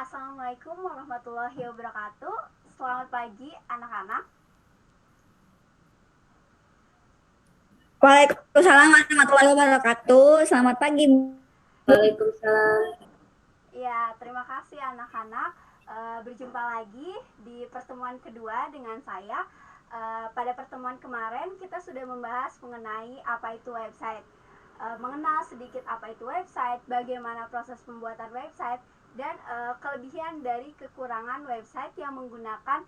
Assalamualaikum warahmatullahi wabarakatuh. Selamat pagi anak-anak. Waalaikumsalam warahmatullahi wabarakatuh. Selamat pagi. Waalaikumsalam. Ya, terima kasih anak-anak. Berjumpa lagi di pertemuan kedua dengan saya. Pada pertemuan kemarin kita sudah membahas mengenai apa itu website, mengenal sedikit apa itu website, bagaimana proses pembuatan website, dan kelebihan dari kekurangan website yang menggunakan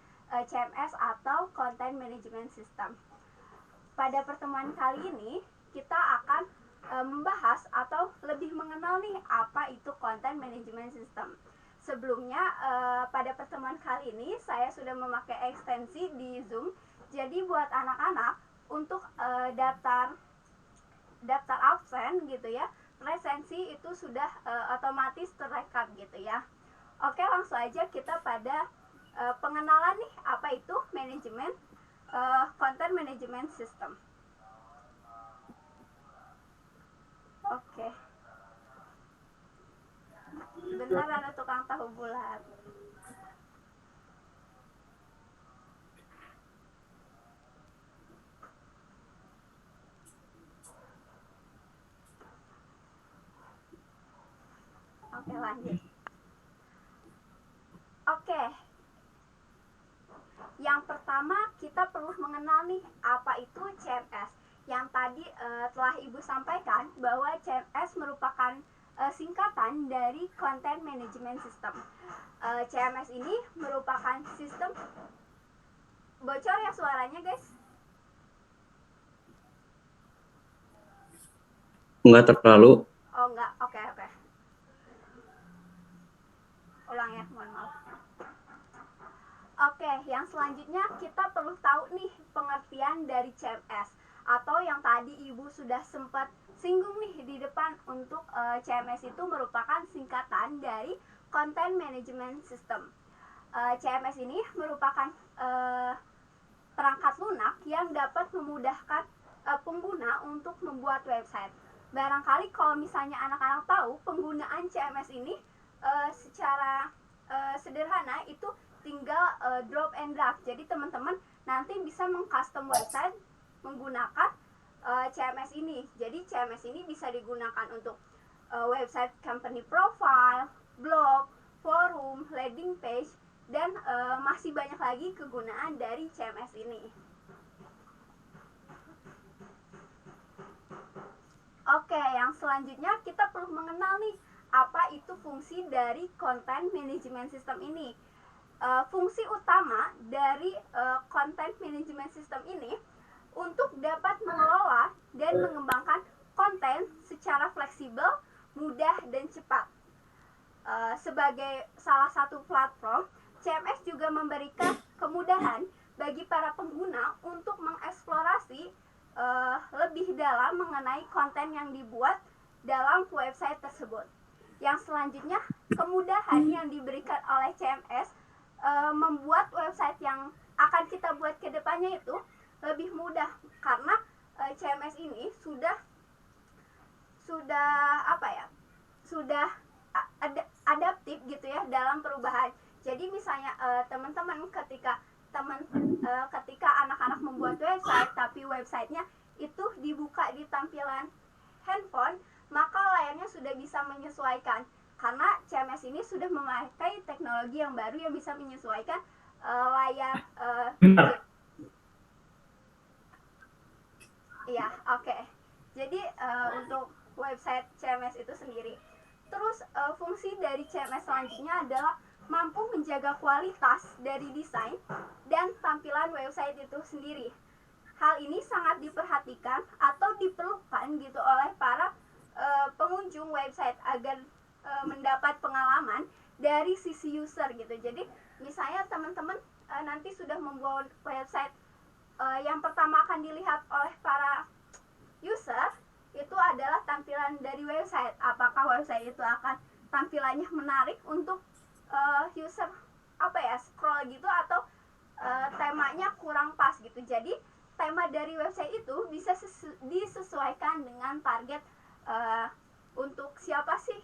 CMS atau Content Management System. Pada pertemuan kali ini kita akan membahas atau lebih mengenal nih apa itu Content Management System. Sebelumnya pada pertemuan kali ini saya sudah memakai ekstensi di Zoom. Jadi buat anak-anak untuk daftar absen gitu ya, presensi itu sudah otomatis terekam gitu ya. Oke, langsung aja kita pada pengenalan nih apa itu manajemen content management system. Oke, sebentar ada tukang tahu bulat. Oke, lanjut. Oke, yang pertama kita perlu mengenal nih apa itu CMS. Yang tadi telah Ibu sampaikan bahwa CMS merupakan singkatan dari Content Management System. CMS ini merupakan sistem. Bocor ya suaranya, guys? Enggak terlalu. Oh, enggak. Oke. Ulang ya, mohon maaf. Oke, yang selanjutnya kita perlu tahu nih pengertian dari CMS, atau yang tadi Ibu sudah sempat singgung nih di depan untuk CMS itu merupakan singkatan dari Content Management System. CMS ini merupakan perangkat lunak yang dapat memudahkan pengguna untuk membuat website. Barangkali kalau misalnya anak-anak tahu penggunaan CMS ini secara sederhana itu tinggal drop and drag. Jadi teman-teman nanti bisa mengcustom website menggunakan CMS ini. Jadi CMS ini bisa digunakan untuk website company profile, blog, forum, landing page, dan masih banyak lagi kegunaan dari CMS ini. Oke, yang selanjutnya kita perlu mengenal nih apa itu fungsi dari Content Management System ini. Fungsi utama dari Content Management System ini untuk dapat mengelola dan mengembangkan konten secara fleksibel, mudah, dan cepat. Sebagai salah satu platform, CMS juga memberikan kemudahan bagi para pengguna untuk mengeksplorasi lebih dalam mengenai konten yang dibuat dalam website tersebut. Yang selanjutnya, kemudahan yang diberikan oleh CMS membuat website yang akan kita buat ke depannya itu lebih mudah, karena CMS ini sudah adaptif gitu ya dalam perubahan. Jadi misalnya teman-teman ketika anak-anak membuat website tapi websitenya itu dibuka di tampilan handphone, maka layarnya sudah bisa menyesuaikan, karena CMS ini sudah memakai teknologi yang baru yang bisa menyesuaikan layar. Iya, oke. Jadi untuk website CMS itu sendiri. Terus fungsi dari CMS selanjutnya adalah mampu menjaga kualitas dari desain dan tampilan website itu sendiri. Hal ini sangat diperhatikan atau diperlukan gitu oleh para pengunjung website agar mendapat pengalaman dari sisi user gitu. Jadi misalnya teman-teman nanti sudah membuat website, yang pertama akan dilihat oleh para user itu adalah tampilan dari website. Apakah website itu akan tampilannya menarik untuk user scroll gitu, atau temanya kurang pas gitu. Jadi tema dari website itu bisa disesuaikan dengan target untuk siapa sih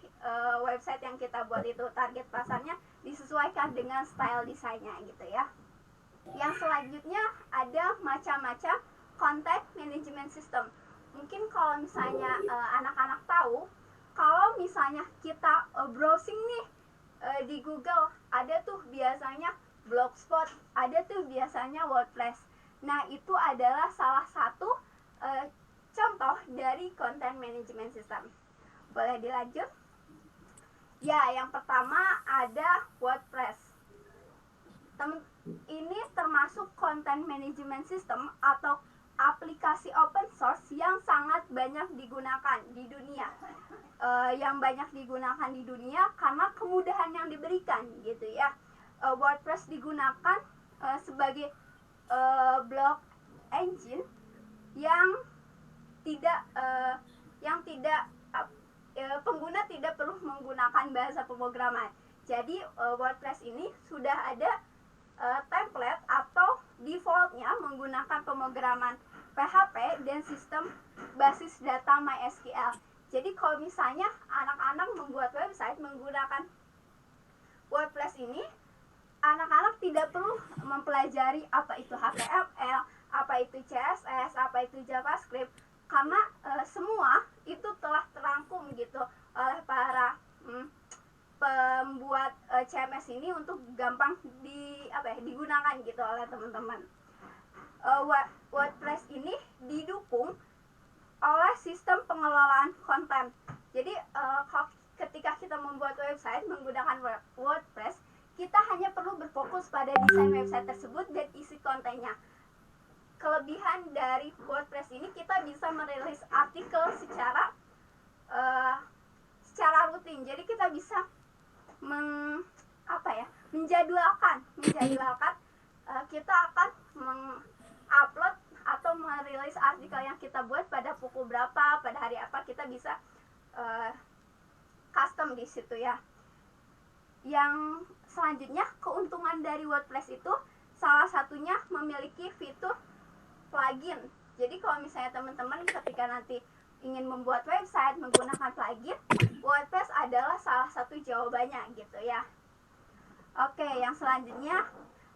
website yang kita buat itu. Target pasarnya disesuaikan dengan style desainnya gitu ya. Yang selanjutnya ada macam-macam content management system. Mungkin kalau misalnya anak-anak tahu, kalau misalnya kita browsing nih di Google, ada tuh biasanya Blogspot, ada tuh biasanya WordPress. Nah, itu adalah salah satu contoh dari content management system. Boleh dilanjut? Ya, yang pertama ada WordPress. Ini termasuk content management system atau aplikasi open source yang sangat banyak digunakan di dunia. Yang banyak digunakan di dunia karena kemudahan yang diberikan gitu ya. WordPress digunakan sebagai blog engine yang tidak pengguna tidak perlu menggunakan bahasa pemrograman. Jadi WordPress ini sudah ada template atau defaultnya menggunakan pemrograman PHP dan sistem basis data MySQL. Jadi kalau misalnya anak-anak membuat website menggunakan WordPress ini, anak-anak tidak perlu mempelajari apa itu HTML, apa itu CSS, apa itu JavaScript, karena semua itu telah terangkum gitu oleh para pembuat CMS ini untuk gampang digunakan gitu oleh teman-teman. WordPress ini didukung oleh sistem pengelolaan konten. Jadi ketika kita membuat website menggunakan WordPress, kita hanya perlu berfokus pada desain website tersebut dan isi kontennya. Kelebihan dari WordPress ini, kita bisa merilis artikel secara rutin. Jadi kita bisa menjadwalkan kita akan mengupload atau merilis artikel yang kita buat pada pukul berapa, pada hari apa, kita bisa custom di situ ya. Yang selanjutnya, keuntungan dari WordPress itu salah satunya memiliki fitur plugin. Jadi kalau misalnya teman-teman ketika nanti ingin membuat website menggunakan plugin, WordPress adalah salah satu jawabannya gitu ya. Oke, yang selanjutnya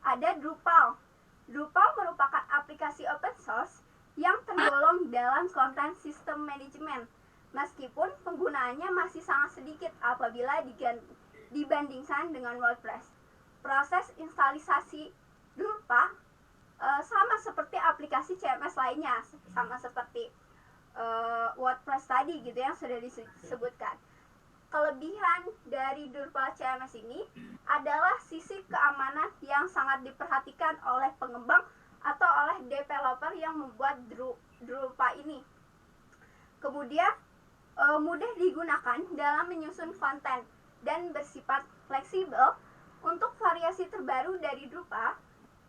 ada Drupal. Drupal merupakan aplikasi open source yang tergolong dalam content system management, meskipun penggunaannya masih sangat sedikit apabila dibandingkan dengan WordPress. Proses instalisasi Drupal sama seperti aplikasi CMS lainnya, sama seperti WordPress tadi gitu yang sudah disebutkan. Kelebihan dari Drupal CMS ini adalah sisi keamanan yang sangat diperhatikan oleh pengembang atau oleh developer yang membuat Drupal ini. Kemudian mudah digunakan dalam menyusun konten dan bersifat fleksibel. Untuk variasi terbaru dari Drupal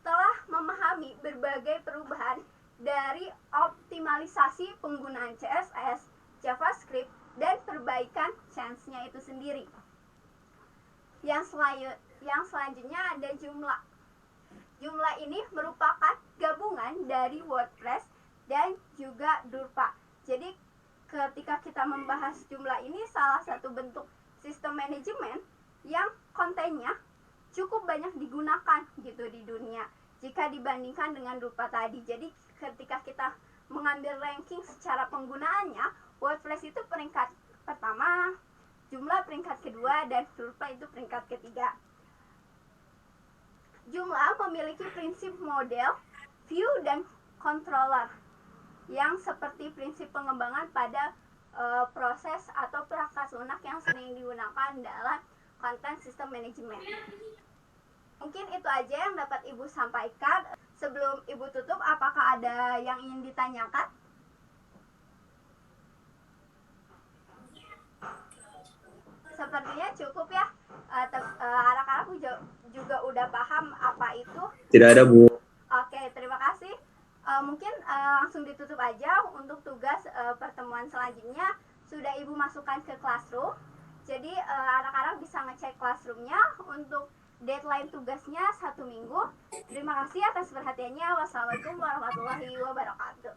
telah memahami berbagai perubahan dari optimalisasi penggunaan CSS, JavaScript, dan perbaikan change-nya itu sendiri. Yang selanjutnya ada Joomla. Joomla ini merupakan gabungan dari WordPress dan juga Drupal. Jadi ketika kita membahas Joomla ini salah satu bentuk sistem manajemen yang kontennya cukup banyak digunakan gitu di dunia jika dibandingkan dengan Drupal tadi. Jadi ketika kita mengambil ranking secara penggunaannya, WordPress itu peringkat pertama, Joomla peringkat kedua, dan Drupal itu peringkat ketiga. Joomla memiliki prinsip model, view, dan controller yang seperti prinsip pengembangan pada proses atau perangkat lunak yang sering digunakan dalam content system management. Mungkin itu aja yang dapat Ibu sampaikan. Sebelum Ibu tutup, apakah ada yang ingin ditanyakan? Sepertinya cukup ya. Anak-anak juga udah paham apa itu. Tidak ada, Bu. Oke, terima kasih. Mungkin langsung ditutup aja. Untuk tugas pertemuan selanjutnya sudah Ibu masukkan ke Classroom. Jadi anak-anak bisa ngecek Classroom-nya. Untuk deadline tugasnya 1 minggu. Terima kasih atas perhatiannya. Wassalamualaikum warahmatullahi wabarakatuh.